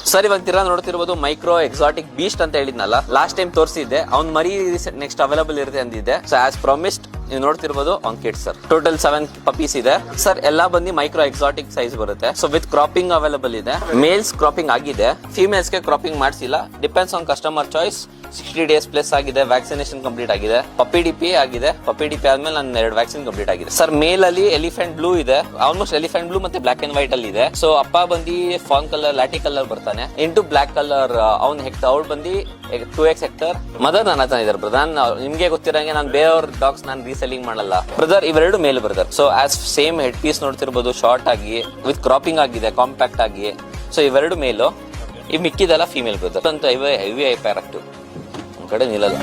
Sir ಇವಾಗ ತಿರ್ಗಾ ನೋಡ್ತಿರ್ಬೋದು ಮೈಕ್ರೋ ಎಕ್ಸಾಟಿಕ್ ಬೀಸ್ಟ್ ಅಂತ ಹೇಳಿದ್ನಲ್ಲ, ಲಾಸ್ಟ್ ಟೈಮ್ ತೋರಿಸಿದ್ದೆ. ಅವ್ನ್ ಮರಿ ನೆಕ್ಸ್ಟ್ ಅವೈಲೇಬಲ್ ಇರುತ್ತೆ ಅಂದಿದ್ದೆ. ಸೊ ಆಸ್ ಪ್ರಾಮಿಸ್ಡ್ ನೀವು ನೋಡ್ತಿರ್ಬೋದು ಆನ್ ಕಿಡ್ಸ್ ಸರ್. ಟೋಟಲ್ 7 ಪಪೀಸ್ ಇದೆ ಸರ್. ಎಲ್ಲಾ ಬಂದು ಮೈಕ್ರೋ ಎಕ್ಸಾಟಿಕ್ ಸೈಜ್ ಬರುತ್ತೆ. ಸೊ ವಿತ್ ಕ್ರಾಪಿಂಗ್ ಅವೈಲೇಬಲ್ ಇದೆ. ಮೇಲ್ಸ್ ಕ್ರಾಪಿಂಗ್ ಆಗಿದೆ, ಫೀಮೇಲ್ಸ್ ಗೆ ಕ್ರಾಪಿಂಗ್ ಮಾಡಿಸಿಲ್ಲ. Depends on customer choice. 60 days plus ಆಗಿದೆ. ವ್ಯಾಕ್ಸಿನೇಷನ್ ಕಂಪ್ಲೀಟ್ ಆಗಿದೆ. ಪಪ್ಪಿ ಡಿಪಿ ಆಗಿದೆ. ಪಪ್ಪಿ ಡಿಪಿ ಆದ್ಮೇಲೆ ನಾನು 2 ವ್ಯಾಕ್ಸಿನ್ ಕಂಪ್ಲೀಟ್ ಆಗಿದೆ ಸರ್. ಮೇಲ್ ಅಲ್ಲಿ ಎಲಿಫೆಂಟ್ ಬ್ಲೂ ಇದೆ. ಆಲ್ಮೋಸ್ಟ್ ಎಲಿಫೆಂಟ್ ಬ್ಲೂ ಮತ್ತೆ ಬ್ಲಾಕ್ ಅಂಡ್ ವೈಟ್ ಅಲ್ಲಿ ಇದೆ. ಸೊ ಅಪ್ಪ ಬಂದಿ ಫಾನ್ ಕಲರ್ ಲ್ಯಾಟಿ ಕಲರ್ ಬರ್ತಾನೆ. ಇಂಟು ಬ್ಲಾಕ್ ಕಲರ್ ಅವ್ನ್ ಹೆಕ್ಟರ್. ಅವ್ಳು ಬಂದಿ 2x ಹೆಕ್ಟರ್. ಮದರ್ ನನ್ನ ಹತ್ರ ಇದಾರೆ ಬ್ರದರ್. ನಿಮ್ಗೆ ಗೊತ್ತಿರಂಗೆ ನಾನು ಬೇರೆಯವ್ರ ಡಾಗ್ಸ್ ನಾನು ರೀಸೆಲ್ಲಿಂಗ್ ಮಾಡಲ್ಲ ಬ್ರದರ್. ಇವೆರಡು male brother. So as same head piece ನೋಡ್ತಿರ್ಬೋದು, ಶಾರ್ಟ್ ಆಗಿ ವಿತ್ ಕ್ರಾಪಿಂಗ್ ಆಗಿದೆ, ಕಾಂಪ್ಯಾಕ್ಟ್ ಆಗಿ. ಸೊ ಇವೆರಡು ಮೇಲು. ಈ ಮಿಕ್ಕಿದೆಲ್ಲ ಫೀಮೇಲ್ ಬ್ರದರ್ ಅಂತ ಹೆವಿ ಹೈ ಪ್ಯಾರಾಕ್ಟಿವ್ ಕಡೆ ನಿಲ್ಲಲ್ಲ.